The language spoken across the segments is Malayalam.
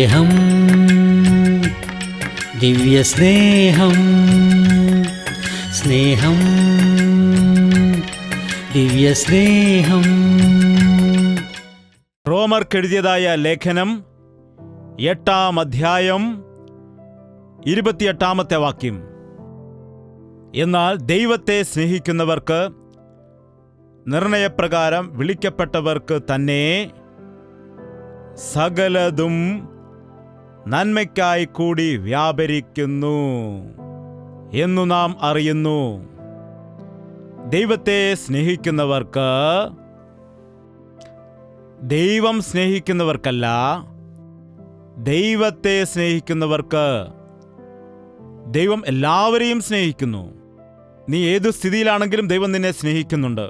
സ്നേഹം, ദിവ്യസ്നേഹം, സ്നേഹം, ദിവ്യസ്നേഹം. റോമർക്കെഴുതിയതായ ലേഖനം 8-ാം അധ്യായം 28-ാമത്തെ വാക്യം. എന്നാൽ ദൈവത്തെ സ്നേഹിക്കുന്നവർക്ക്, നിർണയപ്രകാരം വിളിക്കപ്പെട്ടവർക്ക് തന്നെ സകലതും നന്മയ്ക്കായി കൂടി വ്യാപരിക്കുന്നു എന്നു നാം അറിയുന്നു. ദൈവത്തെ സ്നേഹിക്കുന്നവർക്ക്, ദൈവം സ്നേഹിക്കുന്നവർക്കല്ല, ദൈവത്തെ സ്നേഹിക്കുന്നവർക്ക്. ദൈവം എല്ലാവരെയും സ്നേഹിക്കുന്നു. നീ ഏതു സ്ഥിതിയിലാണെങ്കിലും ദൈവം നിന്നെ സ്നേഹിക്കുന്നുണ്ട്.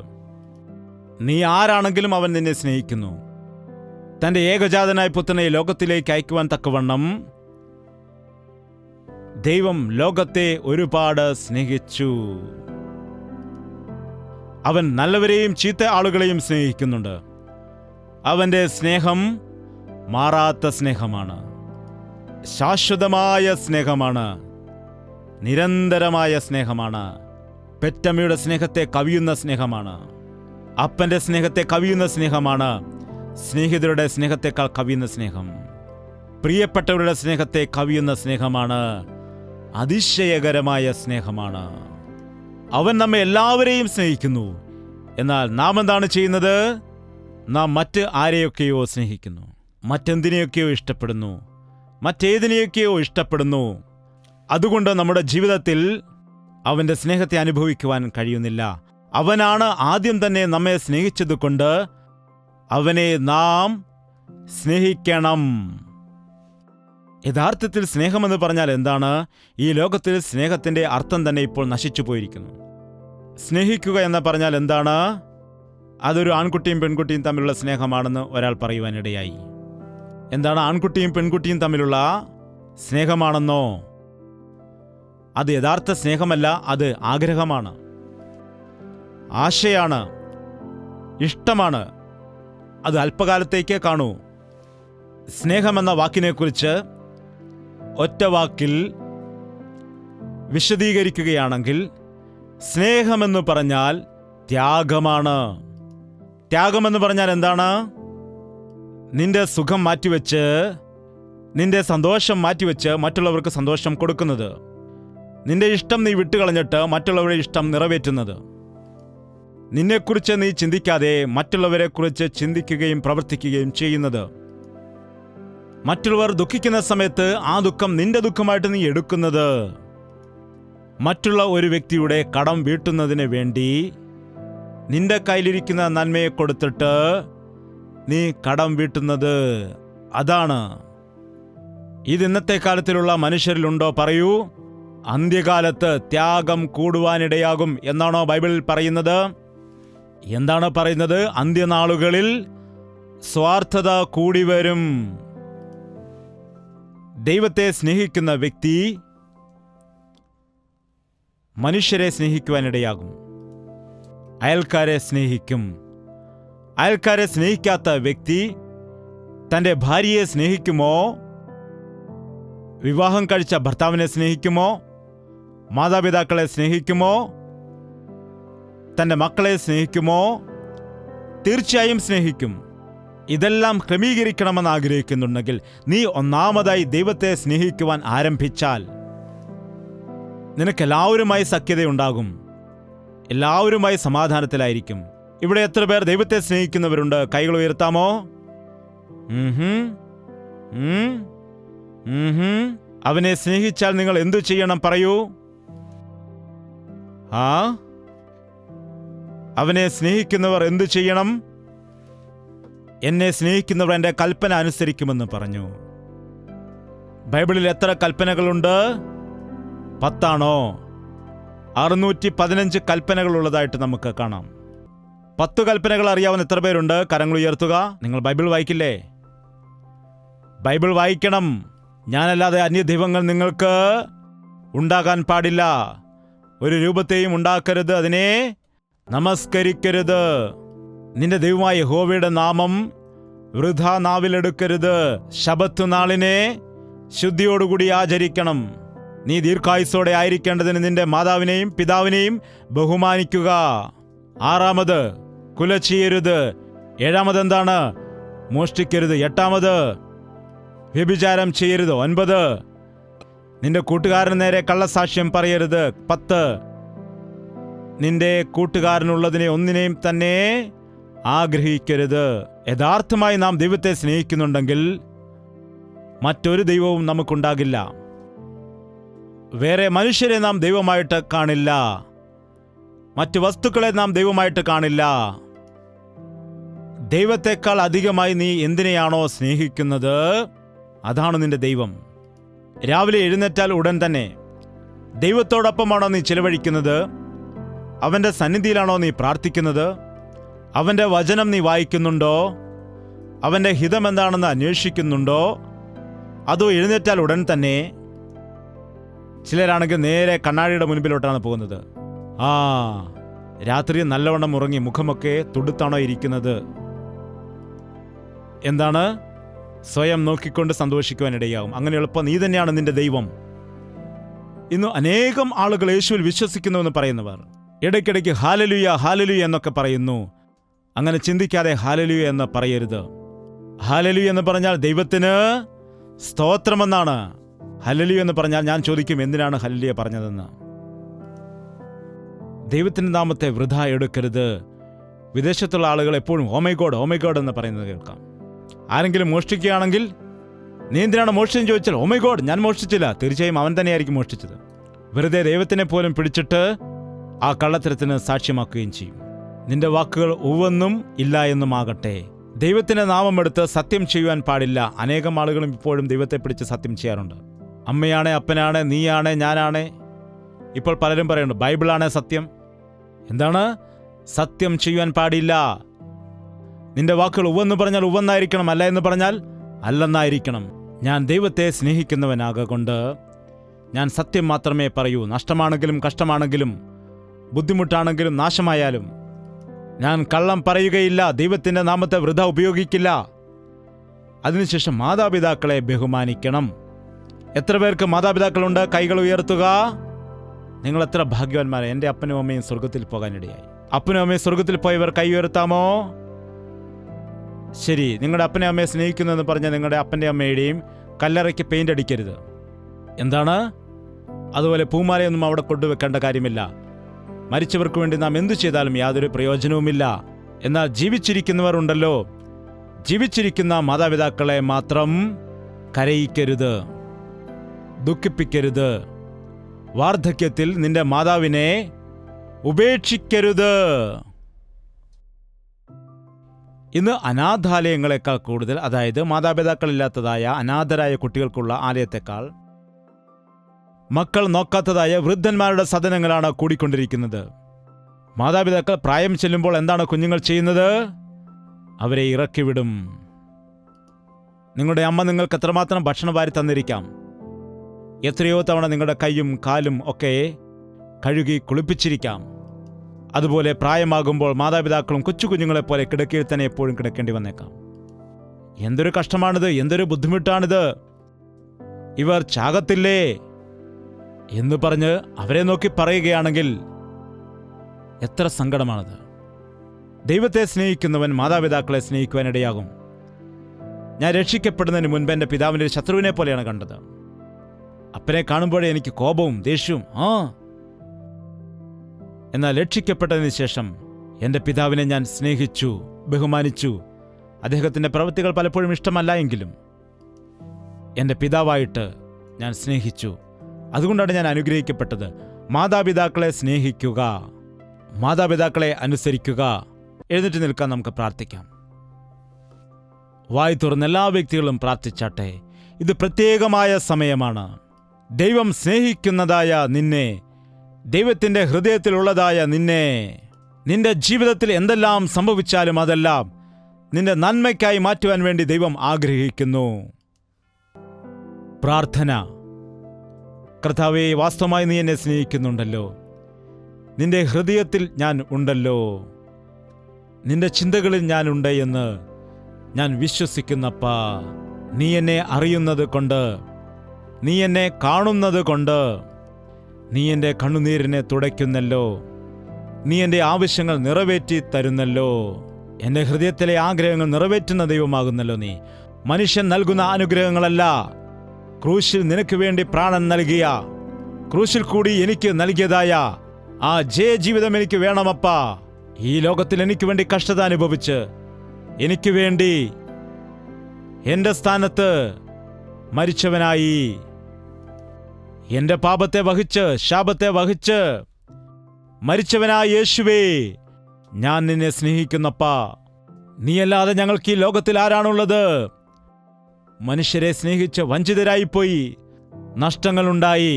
നീ ആരാണെങ്കിലും അവൻ നിന്നെ സ്നേഹിക്കുന്നു. തൻ്റെ ഏകജാതനായ പുത്രനെ ലോകത്തിലേക്ക് അയക്കുവാൻ തക്കവണ്ണം ദൈവം ലോകത്തെ ഒരുപാട് സ്നേഹിച്ചു. അവൻ നല്ലവരെയും ചീത്ത ആളുകളെയും സ്നേഹിക്കുന്നുണ്ട്. അവൻ്റെ സ്നേഹം മാറാത്ത സ്നേഹമാണ്, ശാശ്വതമായ സ്നേഹമാണ്, നിരന്തരമായ സ്നേഹമാണ്. പെറ്റമ്മയുടെ സ്നേഹത്തെ കവിയുന്ന സ്നേഹമാണ്, അപ്പൻ്റെ സ്നേഹത്തെ കവിയുന്ന സ്നേഹമാണ്, സ്നേഹിതരുടെ സ്നേഹത്തെക്കാൾ കവിയുന്ന സ്നേഹം, പ്രിയപ്പെട്ടവരുടെ സ്നേഹത്തെ കവിയുന്ന സ്നേഹമാണ്, അതിശയകരമായ സ്നേഹമാണ്. അവൻ നമ്മെ എല്ലാവരെയും സ്നേഹിക്കുന്നു. എന്നാൽ നാം എന്താണ് ചെയ്യുന്നത്? നാം മറ്റ് ആരെയൊക്കെയോ സ്നേഹിക്കുന്നു, മറ്റെന്തിനെയൊക്കെയോ ഇഷ്ടപ്പെടുന്നു, മറ്റേതിനെയൊക്കെയോ ഇഷ്ടപ്പെടുന്നു. അതുകൊണ്ട് നമ്മുടെ ജീവിതത്തിൽ അവൻ്റെ സ്നേഹത്തെ അനുഭവിക്കുവാൻ കഴിയുന്നില്ല. അവനാണ് ആദ്യം തന്നെ നമ്മെ സ്നേഹിച്ചതുകൊണ്ട് അവനെ നാം സ്നേഹിക്കണം. യഥാർത്ഥത്തിൽ സ്നേഹമെന്ന് പറഞ്ഞാൽ എന്താണ്? ഈ ലോകത്തിൽ സ്നേഹത്തിൻ്റെ അർത്ഥം തന്നെ ഇപ്പോൾ നശിച്ചു പോയിരിക്കുന്നു. സ്നേഹിക്കുക എന്ന് പറഞ്ഞാൽ എന്താണ്? അതൊരു ആൺകുട്ടിയും പെൺകുട്ടിയും തമ്മിലുള്ള സ്നേഹമാണെന്ന് ഒരാൾ പറയുവാനിടയായി. എന്താണ് ആൺകുട്ടിയും പെൺകുട്ടിയും തമ്മിലുള്ള സ്നേഹമാണെന്നോ? അത് യഥാർത്ഥ സ്നേഹമല്ല, അത് ആഗ്രഹമാണ്, ആശയാണ്, ഇഷ്ടമാണ്. അത് അല്പകാലത്തേക്കേ കാണൂ. സ്നേഹമെന്ന വാക്കിനെക്കുറിച്ച് ഒറ്റ വാക്കിൽ വിശദീകരിക്കുകയാണെങ്കിൽ, സ്നേഹമെന്ന് പറഞ്ഞാൽ ത്യാഗമാണ്. ത്യാഗമെന്ന് പറഞ്ഞാൽ എന്താണ്? നിന്റെ സുഖം മാറ്റിവെച്ച്, നിന്റെ സന്തോഷം മാറ്റിവെച്ച് മറ്റുള്ളവർക്ക് സന്തോഷം കൊടുക്കുന്നത്. നിന്റെ ഇഷ്ടം നീ വിട്ടുകളഞ്ഞിട്ട് മറ്റുള്ളവരുടെ ഇഷ്ടം നിറവേറ്റുന്നത്. നിന്നെക്കുറിച്ച് നീ ചിന്തിക്കാതെ മറ്റുള്ളവരെക്കുറിച്ച് ചിന്തിക്കുകയും പ്രവർത്തിക്കുകയും ചെയ്യുന്നത്. മറ്റുള്ളവർ ദുഃഖിക്കുന്ന സമയത്ത് ആ ദുഃഖം നിന്റെ ദുഃഖമായിട്ട് നീ എടുക്കുന്നത്. മറ്റുള്ള ഒരു വ്യക്തിയുടെ കടം വീട്ടുന്നതിന് വേണ്ടി നിന്റെ കയ്യിലിരിക്കുന്ന നന്മയെ കൊടുത്തിട്ട് നീ കടം വീട്ടുന്നത്. അതാണ്. ഇത് ഇന്നത്തെ കാലത്തിലുള്ള മനുഷ്യരിലുണ്ടോ? പറയൂ. അന്ത്യകാലത്ത് ത്യാഗം കൂടുവാനിടയാകും എന്നാണോ ബൈബിളിൽ പറയുന്നത്? എന്താണ് പറയുന്നത്? അന്ത്യനാളുകളിൽ സ്വാർത്ഥത കൂടി വരും. ദൈവത്തെ സ്നേഹിക്കുന്ന വ്യക്തി മനുഷ്യരെ സ്നേഹിക്കുവാനിടയാകും, അയൽക്കാരെ സ്നേഹിക്കും. അയൽക്കാരെ സ്നേഹിക്കാത്ത വ്യക്തി തൻ്റെ ഭാര്യയെ സ്നേഹിക്കുമോ? വിവാഹം കഴിച്ച ഭർത്താവിനെ സ്നേഹിക്കുമോ? മാതാപിതാക്കളെ സ്നേഹിക്കുമോ? തൻ്റെ മക്കളെ സ്നേഹിക്കുമോ? തീർച്ചയായും സ്നേഹിക്കും. ഇതെല്ലാം ക്രമീകരിക്കണമെന്ന് ആഗ്രഹിക്കുന്നുണ്ടെങ്കിൽ നീ ഒന്നാമതായി ദൈവത്തെ സ്നേഹിക്കുവാൻ ആരംഭിച്ചാൽ നിനക്കെല്ലാവരുമായി സഖ്യതയുണ്ടാകും, എല്ലാവരുമായി സമാധാനത്തിലായിരിക്കും. ഇവിടെ എത്ര പേർ ദൈവത്തെ സ്നേഹിക്കുന്നവരുണ്ട്? കൈകൾ ഉയർത്താമോ? അവനെ സ്നേഹിച്ചാൽ നിങ്ങൾ എന്തു ചെയ്യണം? പറയൂ. അവനെ സ്നേഹിക്കുന്നവർ എന്തു ചെയ്യണം? എന്നെ സ്നേഹിക്കുന്നവർ എൻ്റെ കൽപ്പന അനുസരിക്കുമെന്ന് പറഞ്ഞു. ബൈബിളിൽ എത്ര കൽപ്പനകളുണ്ട്? 10 615 കൽപ്പനകളുള്ളതായിട്ട് നമുക്ക് കാണാം. 10 കൽപ്പനകൾ അറിയാവുന്ന എത്ര പേരുണ്ട്? കരങ്ങൾ ഉയർത്തുക. നിങ്ങൾ ബൈബിൾ വായിക്കില്ലേ? ബൈബിൾ വായിക്കണം. ഞാനല്ലാതെ അന്യദൈവങ്ങൾ നിങ്ങൾക്ക് ഉണ്ടാകാൻ പാടില്ല. ഒരു രൂപത്തെയും ഉണ്ടാക്കരുത്, അതിനെ നമസ്കരിക്കരുത്. നിന്റെ ദൈവമായ യഹോവയുടെ നാമം വൃഥാ നാവിലെടുക്കരുത്. ശബത്ത് നാളിനെ ശുദ്ധിയോടുകൂടി ആചരിക്കണം. നീ ദീർഘായുസ്സോടെ ആയിരിക്കേണ്ടതിന് നിന്റെ മാതാവിനെയും പിതാവിനെയും ബഹുമാനിക്കുക. 6 കുല ചെയ്യരുത്. 7 മോഷ്ടിക്കരുത്. 8 വ്യഭിചാരം ചെയ്യരുത്. 9 നിന്റെ കൂട്ടുകാരന് നേരെ കള്ളസാക്ഷ്യം പറയരുത്. 10 നിന്റെ കൂട്ടുകാരനുള്ളതിനെ ഒന്നിനെയും തന്നെ ആഗ്രഹിക്കരുത്. യഥാർത്ഥമായി നാം ദൈവത്തെ സ്നേഹിക്കുന്നുണ്ടെങ്കിൽ മറ്റൊരു ദൈവവും നമുക്കുണ്ടാകില്ല. വേറെ മനുഷ്യരെ നാം ദൈവമായിട്ട് കാണില്ല. മറ്റു വസ്തുക്കളെ നാം ദൈവമായിട്ട് കാണില്ല. ദൈവത്തെക്കാൾ അധികമായി നീ എന്തിനെയാണോ സ്നേഹിക്കുന്നത്, അതാണ് നിന്റെ ദൈവം. രാവിലെ എഴുന്നേറ്റാൽ ഉടൻ തന്നെ ദൈവത്തോടൊപ്പമാണോ നീ ചിലവഴിക്കുന്നത്? അവൻ്റെ സന്നിധിയിലാണോ നീ പ്രാർത്ഥിക്കുന്നത്? അവൻ്റെ വചനം നീ വായിക്കുന്നുണ്ടോ? അവൻ്റെ ഹിതം എന്താണെന്ന് അന്വേഷിക്കുന്നുണ്ടോ? അതോ എഴുന്നേറ്റാൽ ഉടൻ തന്നെ ചിലരാണെങ്കിൽ നേരെ കണ്ണാടിയുടെ മുൻപിലോട്ടാണ് പോകുന്നത്. രാത്രി നല്ലവണ്ണം ഉറങ്ങി മുഖമൊക്കെ തുടുത്താണോ ഇരിക്കുന്നത്? എന്താണ്? സ്വയം നോക്കിക്കൊണ്ട് സന്തോഷിക്കുവാനിടയാകും. അങ്ങനെ എളുപ്പം നീ തന്നെയാണ് നിന്റെ ദൈവം. ഇന്ന് അനേകം ആളുകൾ യേശുവിൽ വിശ്വസിക്കുന്നുവെന്ന് പറയുന്നവർ ഇടയ്ക്കിടയ്ക്ക് ഹാലലുയ ഹാലലുയ എന്നൊക്കെ പറയുന്നു. അങ്ങനെ ചിന്തിക്കാതെ ഹാലലുയ എന്ന് പറയരുത്. ഹാലലുയ എന്ന് പറഞ്ഞാൽ ദൈവത്തിന് സ്തോത്രമെന്നാണ്. ഹല്ലേലൂയ എന്ന് പറഞ്ഞാൽ ഞാൻ ചോദിക്കും, എന്തിനാണ് ഹല്ലേലൂയ പറഞ്ഞതെന്ന്. ദൈവത്തിൻ്റെ നാമത്തെ വൃഥാ എടുക്കരുത്. വിദേശത്തുള്ള ആളുകൾ എപ്പോഴും ഓ മൈ ഗോഡ് എന്ന് പറയുന്നത് കേൾക്കാം. ആരെങ്കിലും മോഷ്ടിക്കുകയാണെങ്കിൽ നീ എന്തിനാണ് മോഷ്ടിച്ചെന്ന് ചോദിച്ചാൽ ഓ മൈ ഗോഡ്, ഞാൻ മോഷ്ടിച്ചില്ല. തീർച്ചയായും അവൻ തന്നെയായിരിക്കും മോഷ്ടിച്ചത്. വെറുതെ ദൈവത്തിനെ പോലും പിടിച്ചിട്ട് ആ കള്ളത്തരത്തിന് സാക്ഷ്യമാക്കുകയും ചെയ്യും. നിന്റെ വാക്കുകൾ ഉവ്വെന്നും ഇല്ല എന്നുമാകട്ടെ. ദൈവത്തിൻ്റെ നാമമെടുത്ത് സത്യം ചെയ്യുവാൻ പാടില്ല. അനേകം ആളുകളും ഇപ്പോഴും ദൈവത്തെ പിടിച്ച് സത്യം ചെയ്യാറുണ്ട്. അമ്മയാണേ, അപ്പനാണേ, നീയാണേ, ഞാനാണേ. ഇപ്പോൾ പലരും പറയുന്നു ബൈബിളാണേ സത്യം. എന്താണ്? സത്യം ചെയ്യുവാൻ പാടില്ല. നിന്റെ വാക്കുകൾ ഉവ്വെന്ന് പറഞ്ഞാൽ ഉവ്വെന്നായിരിക്കണം, അല്ല എന്ന് പറഞ്ഞാൽ അല്ലെന്നായിരിക്കണം. ഞാൻ ദൈവത്തെ സ്നേഹിക്കുന്നവനാകൊണ്ട് ഞാൻ സത്യം മാത്രമേ പറയൂ. നഷ്ടമാണെങ്കിലും കഷ്ടമാണെങ്കിലും ബുദ്ധിമുട്ടാണെങ്കിലും നാശമായാലും ഞാൻ കള്ളം പറയുകയില്ല. ദൈവത്തിൻ്റെ നാമത്തെ വൃഥ ഉപയോഗിക്കില്ല. അതിനുശേഷം മാതാപിതാക്കളെ ബഹുമാനിക്കണം. എത്ര പേർക്ക് മാതാപിതാക്കളുണ്ട്? കൈകൾ ഉയർത്തുക. നിങ്ങൾ എത്ര ഭാഗ്യവാന്മാരെ. എൻ്റെ അപ്പനും അമ്മയും സ്വർഗത്തിൽ പോകാനിടയായി. അപ്പനും അമ്മയും സ്വർഗത്തിൽ പോയവർ കൈ ഉയർത്താമോ? ശരി. നിങ്ങളുടെ അപ്പനെ അമ്മയെ സ്നേഹിക്കുന്നുവെന്ന് പറഞ്ഞ നിങ്ങളുടെ അപ്പൻ്റെ അമ്മയുടെയും കല്ലറയ്ക്ക് പെയിൻ്റ് അടിക്കരുത്. എന്താണ്? അതുപോലെ പൂമാലയൊന്നും അവിടെ കൊണ്ടുവെക്കേണ്ട കാര്യമില്ല. മരിച്ചവർക്ക് വേണ്ടി നാം എന്തു ചെയ്താലും യാതൊരു പ്രയോജനവുമില്ല. എന്നാൽ ജീവിച്ചിരിക്കുന്നവർ ഉണ്ടല്ലോ, ജീവിച്ചിരിക്കുന്ന മാതാപിതാക്കളെ മാത്രം കരയിക്കരുത്, ദുഃഖിപ്പിക്കരുത്. വാർദ്ധക്യത്തിൽ നിന്റെ മാതാവിനെ ഉപേക്ഷിക്കരുത്. ഇന്ന് അനാഥാലയങ്ങളെക്കാൾ കൂടുതൽ, അതായത് മാതാപിതാക്കളില്ലാത്തതായ അനാഥരായ കുട്ടികൾക്കുള്ള ആലയത്തെക്കാൾ മക്കൾ നോക്കാത്തതായ വൃദ്ധന്മാരുടെ സദനങ്ങളാണ് കൂടിക്കൊണ്ടിരിക്കുന്നത്. മാതാപിതാക്കൾ പ്രായം ചെല്ലുമ്പോൾ എന്താണ് കുഞ്ഞുങ്ങൾ ചെയ്യുന്നത്? അവരെ ഇറക്കിവിടും. നിങ്ങളുടെ അമ്മ നിങ്ങൾക്ക് എത്രമാത്രം ഭക്ഷണം വാരി തന്നിരിക്കാം. എത്രയോ തവണ നിങ്ങളുടെ കൈയും കാലും ഒക്കെ കഴുകി കുളിപ്പിച്ചിരിക്കാം. അതുപോലെ പ്രായമാകുമ്പോൾ മാതാപിതാക്കളും കൊച്ചു കുഞ്ഞുങ്ങളെപ്പോലെ കിടക്കയിൽ തന്നെ എപ്പോഴും കിടക്കേണ്ടി വന്നേക്കാം. എന്തൊരു കഷ്ടമാണിത്, എന്തൊരു ബുദ്ധിമുട്ടാണിത്. ഇവർ ചാകത്തില്ലേ എന്ന് പറഞ്ഞ് അവരെ നോക്കി പറയുകയാണെങ്കിൽ എത്ര സങ്കടമാണത്. ദൈവത്തെ സ്നേഹിക്കുന്നവൻ മാതാപിതാക്കളെ സ്നേഹിക്കുവാനിടയാകും. ഞാൻ രക്ഷിക്കപ്പെടുന്നതിന് മുൻപ് എൻ്റെ പിതാവിൻ്റെ ശത്രുവിനെ പോലെയാണ് കണ്ടത്. അപ്പനെ കാണുമ്പോഴേ എനിക്ക് കോപവും ദേഷ്യവും. എന്നാൽ രക്ഷിക്കപ്പെട്ടതിന് ശേഷം എൻ്റെ പിതാവിനെ ഞാൻ സ്നേഹിച്ചു, ബഹുമാനിച്ചു. അദ്ദേഹത്തിൻ്റെ പ്രവൃത്തികൾ പലപ്പോഴും ഇഷ്ടമല്ല എങ്കിലും എൻ്റെ പിതാവായിട്ട് ഞാൻ സ്നേഹിച്ചു. അതുകൊണ്ടാണ് ഞാൻ അനുഗ്രഹിക്കപ്പെട്ടത്. മാതാപിതാക്കളെ സ്നേഹിക്കുക, മാതാപിതാക്കളെ അനുസരിക്കുക. എഴുന്നേറ്റ് നിൽക്കാൻ നമുക്ക് പ്രാർത്ഥിക്കാം. വായി തുറന്ന് എല്ലാ വ്യക്തികളും പ്രാർത്ഥിച്ചാട്ടെ. ഇത് പ്രത്യേകമായ സമയമാണ്. ദൈവം സ്നേഹിക്കുന്നതായ നിന്നെ, ദൈവത്തിൻ്റെ ഹൃദയത്തിലുള്ളതായ നിന്നെ, നിന്റെ ജീവിതത്തിൽ എന്തെല്ലാം സംഭവിച്ചാലും അതെല്ലാം നിന്റെ നന്മയ്ക്കായി മാറ്റുവാൻ വേണ്ടി ദൈവം ആഗ്രഹിക്കുന്നു. പ്രാർത്ഥന. കർത്താവേ, വാസ്തവമായി നീ എന്നെ സ്നേഹിക്കുന്നുണ്ടല്ലോ. നിന്റെ ഹൃദയത്തിൽ ഞാൻ ഉണ്ടല്ലോ, നിന്റെ ചിന്തകളിൽ ഞാനുണ്ട് എന്ന് ഞാൻ വിശ്വസിക്കുന്നപ്പാ. നീ എന്നെ അറിയുന്നത് കൊണ്ട്, നീ എന്നെ കാണുന്നത് കൊണ്ട്, നീ എൻ്റെ കണ്ണുനീരിനെ തുടയ്ക്കുന്നല്ലോ. നീ എൻ്റെ ആവശ്യങ്ങൾ നിറവേറ്റി തരുന്നല്ലോ. എൻ്റെ ഹൃദയത്തിലെ ആഗ്രഹങ്ങൾ നിറവേറ്റുന്ന ദൈവമാകുന്നല്ലോ നീ. മനുഷ്യൻ നൽകുന്ന അനുഗ്രഹങ്ങളല്ല, ക്രൂശിൽ നിനക്ക് വേണ്ടി പ്രാണൻ നൽകിയ, ക്രൂശിൽ കൂടി എനിക്ക് നൽകിയതായ ആ ജീവിതം എനിക്ക് വേണമപ്പാ. ഈ ലോകത്തിൽ എനിക്ക് വേണ്ടി കഷ്ടത അനുഭവിച്ച്, എനിക്ക് വേണ്ടി എൻ്റെ സ്ഥാനത്ത് മരിച്ചവനായി, എൻ്റെ പാപത്തെ വഹിച്ച് ശാപത്തെ വഹിച്ച് മരിച്ചവനായ യേശുവേ, ഞാൻ നിന്നെ സ്നേഹിക്കുന്നപ്പാ. നീയല്ലാതെ ഞങ്ങൾക്ക് ഈ ലോകത്തിൽ ആരാണുള്ളത്? മനുഷ്യരെ സ്നേഹിച്ച് വഞ്ചിതരായിപ്പോയി, നഷ്ടങ്ങളുണ്ടായി.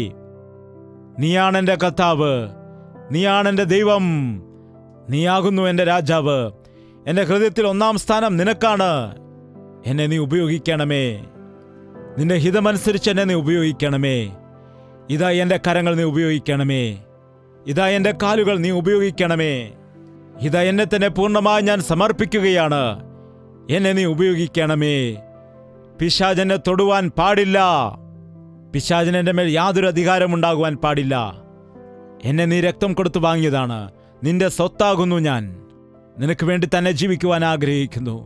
നീയാണെൻ്റെ കർത്താവ്, നീയാണെൻ്റെ ദൈവം, നീയാകുന്നു എൻ്റെ രാജാവ്. എൻ്റെ ഹൃദയത്തിൽ 1-ാം സ്ഥാനം നിനക്കാണ്. എന്നെ നീ ഉപയോഗിക്കണമേ. നിന്റെ ഹിതമനുസരിച്ച് എന്നെ നീ ഉപയോഗിക്കണമേ. ഇതാ എൻ്റെ കരങ്ങൾ നീ ഉപയോഗിക്കണമേ. ഇതാ എൻ്റെ കാലുകൾ നീ ഉപയോഗിക്കണമേ. ഇതാ എന്നെ തന്നെ പൂർണ്ണമായി ഞാൻ സമർപ്പിക്കുകയാണ്. എന്നെ നീ ഉപയോഗിക്കണമേ. പിശാചെന്നെ തൊടുവാൻ പാടില്ല. പിശാചിന് എൻ്റെ മേൽ യാതൊരു അധികാരമുണ്ടാകുവാൻ പാടില്ല. എന്നെ നീ രക്തം കൊടുത്തു വാങ്ങിയതാണ്. നിന്റെ സ്വത്താകുന്നു ഞാൻ. നിനക്ക് വേണ്ടി തന്നെ ജീവിക്കുവാൻ ആഗ്രഹിക്കുന്നു.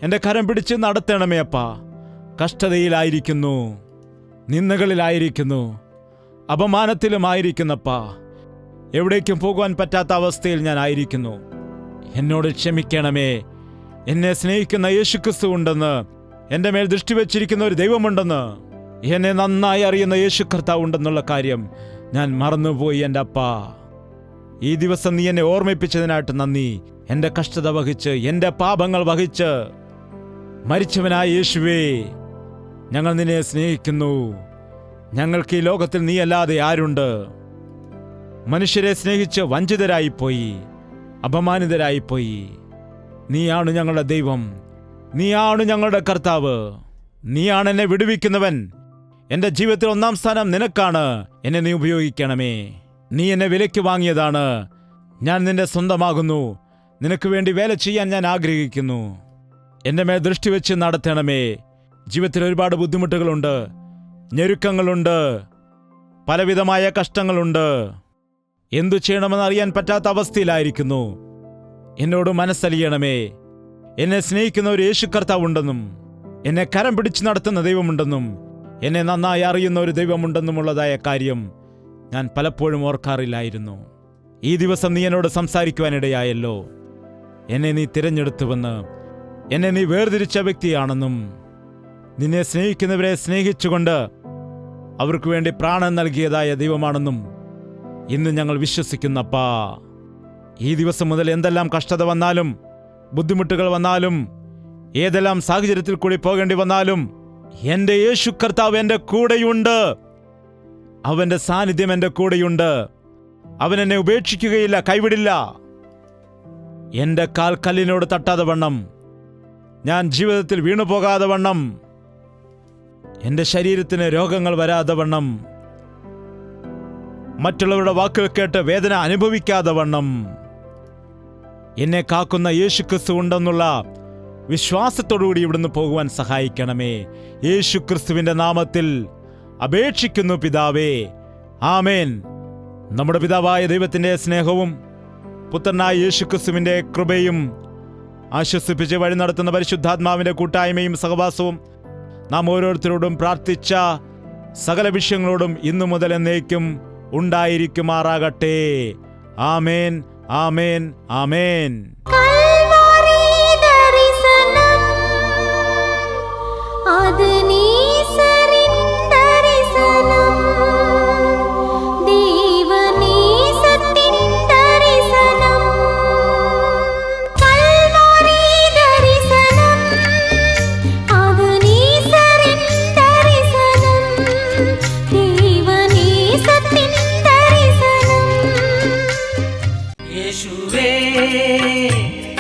എൻ്റെ കരം പിടിച്ച് നടത്തണമേ അപ്പാ. കഷ്ടതയിലായിരിക്കുന്നു, നിന്ദകളിലായിരിക്കുന്നു, അപമാനത്തിലുമായിരിക്കുന്നപ്പാ. എവിടേക്കും പോകുവാൻ പറ്റാത്ത അവസ്ഥയിൽ ഞാൻ ആയിരിക്കുന്നു. എന്നോട് ക്ഷമിക്കണമേ. എന്നെ സ്നേഹിക്കുന്ന യേശുക്രിസ്തു ഉണ്ടെന്ന്, എൻ്റെ മേൽ ദൃഷ്ടി വച്ചിരിക്കുന്ന ഒരു ദൈവമുണ്ടെന്ന്, എന്നെ നന്നായി അറിയുന്ന യേശു കർത്താവ് ഉണ്ടെന്നുള്ള കാര്യം ഞാൻ മറന്നുപോയി എൻ്റെ അപ്പാ. ഈ ദിവസം നീ എന്നെ ഓർമ്മിപ്പിച്ചതിനായിട്ട് നന്ദി. എൻ്റെ കഷ്ടത വഹിച്ച്, എൻ്റെ പാപങ്ങൾ വഹിച്ച് മരിച്ചവനായ യേശുവേ, ഞങ്ങൾ നിന്നെ സ്നേഹിക്കുന്നു. ഞങ്ങൾക്ക് ഈ ലോകത്തിൽ നീ അല്ലാതെ ആരുണ്ട്? മനുഷ്യരെ സ്നേഹിച്ച് വഞ്ചിതരായിപ്പോയി, അപമാനിതരായിപ്പോയി. നീയാണ് ഞങ്ങളുടെ ദൈവം, നീയാണ് ഞങ്ങളുടെ കർത്താവ്, നീയാണ് എന്നെ വിടുവിക്കുന്നവൻ. എൻ്റെ ജീവിതത്തിൽ 1-ാം സ്ഥാനം നിനക്കാണ്. എന്നെ നീ ഉപയോഗിക്കണമേ. നീ എന്നെ വിലയ്ക്ക് വാങ്ങിയതാണ്. ഞാൻ നിന്റെ സ്വന്തമാകുന്നു. നിനക്ക് വേണ്ടി വേല ചെയ്യാൻ ഞാൻ ആഗ്രഹിക്കുന്നു. എൻ്റെ മേൽ ദൃഷ്ടി വെച്ച് നടത്തണമേ. ജീവിതത്തിൽ ഒരുപാട് ബുദ്ധിമുട്ടുകളുണ്ട്, ഞെരുക്കങ്ങളുണ്ട്, പലവിധമായ കഷ്ടങ്ങളുണ്ട്. എന്തു ചെയ്യണമെന്ന് അറിയാൻ പറ്റാത്ത അവസ്ഥയിലായിരിക്കുന്നു. എന്നോട് മനസ്സലിയണമേ. എന്നെ സ്നേഹിക്കുന്ന ഒരു യേശു കർത്താവുണ്ടെന്നും, എന്നെ കരം പിടിച്ച് നടത്തുന്ന ദൈവമുണ്ടെന്നും, എന്നെ നന്നായി അറിയുന്ന ഒരു ദൈവമുണ്ടെന്നുമുള്ളതായ കാര്യം ഞാൻ പലപ്പോഴും ഓർക്കാറില്ലായിരുന്നു. ഈ ദിവസം നീ എന്നോട് സംസാരിക്കുവാനിടയായല്ലോ. എന്നെ നീ തിരഞ്ഞെടുത്തുവെന്ന്, എന്നെ നീ വേർതിരിച്ച വ്യക്തിയാണെന്നും, നിന്നെ സ്നേഹിക്കുന്നവരെ സ്നേഹിച്ചുകൊണ്ട് അവർക്ക് വേണ്ടി പ്രാണൻ നൽകിയതായ ദൈവമാണെന്നും ഇന്ന് ഞങ്ങൾ വിശ്വസിക്കുന്നപ്പാ. ഈ ദിവസം മുതൽ എന്തെല്ലാം കഷ്ടത വന്നാലും, ബുദ്ധിമുട്ടുകൾ വന്നാലും, ഏതെല്ലാം സാഹചര്യത്തിൽ കൂടി പോകേണ്ടി വന്നാലും, എൻ്റെ യേശു കർത്താവ് എൻ്റെ കൂടെയുണ്ട്. അവൻ്റെ സാന്നിധ്യം എൻ്റെ കൂടെയുണ്ട്. അവൻ എന്നെ ഉപേക്ഷിക്കുകയില്ല, കൈവിടില്ല. എൻ്റെ കാൽ കല്ലിനോട് തട്ടാതെ വണ്ണം, ഞാൻ ജീവിതത്തിൽ വീണുപോകാതെ വണ്ണം, എൻ്റെ ശരീരത്തിന് രോഗങ്ങൾ വരാതെ വണ്ണം, മറ്റുള്ളവരുടെ വാക്കുകൾ കേട്ട് വേദന അനുഭവിക്കാതെ വണ്ണം എന്നെ കാക്കുന്ന യേശുക്രിസ്തു ഉണ്ടെന്നുള്ള വിശ്വാസത്തോടുകൂടി ഇവിടുന്ന് പോകുവാൻ സഹായിക്കണമേ. യേശുക്രിസ്തുവിന്റെ നാമത്തിൽ അപേക്ഷിക്കുന്നു പിതാവേ, ആമേൻ. നമ്മുടെ പിതാവായ ദൈവത്തിന്റെ സ്നേഹവും പുത്രനായ യേശുക്രിസ്തുവിന്റെ കൃപയും ആശ്വസിപ്പിച്ച് വഴി നടത്തുന്ന പരിശുദ്ധാത്മാവിന്റെ കൂട്ടായ്മയും സഹവാസവും നാം ഓരോരുത്തരോടും പ്രാർത്ഥിച്ച സകല വിഷയങ്ങളോടും ഇന്നു മുതൽ എന്നേക്കും ഉണ്ടായിരിക്കുമാറാകട്ടെ. ആമേൻ, ആമേൻ, ആമേൻ.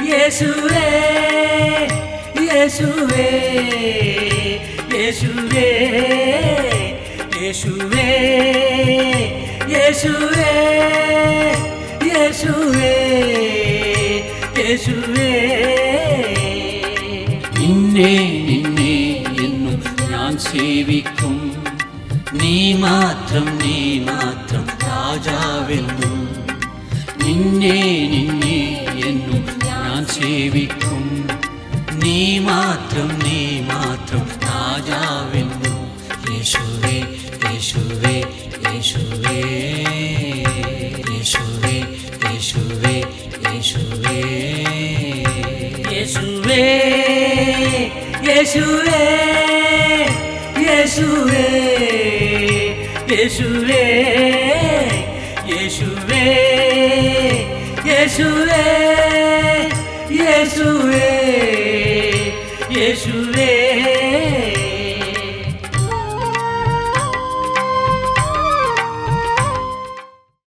യേശുവേ യേശുവേ യേശുവേ യേശുവേ യേശുവേ യേശുവേ യേശുവേ നിന്നെ നിന്നെ എന്നും ഞാൻ സേവിക്കും. നീ മാത്രം രാജാവെന്നും. നിന്നെ നിന്നെ എന്നും ഞാൻ സേവിക്കും. നീ മാത്രം രാജാവെന്നും. യേശുവേ യേശുവേ യേശുവേ യേശുവേ യേശുവേ യേശുവേ യേശുവേ യേശുവേ യേശുവേ യേശുവേ യേശുവേ യേശുവേ യേശുവേ യേശുവേ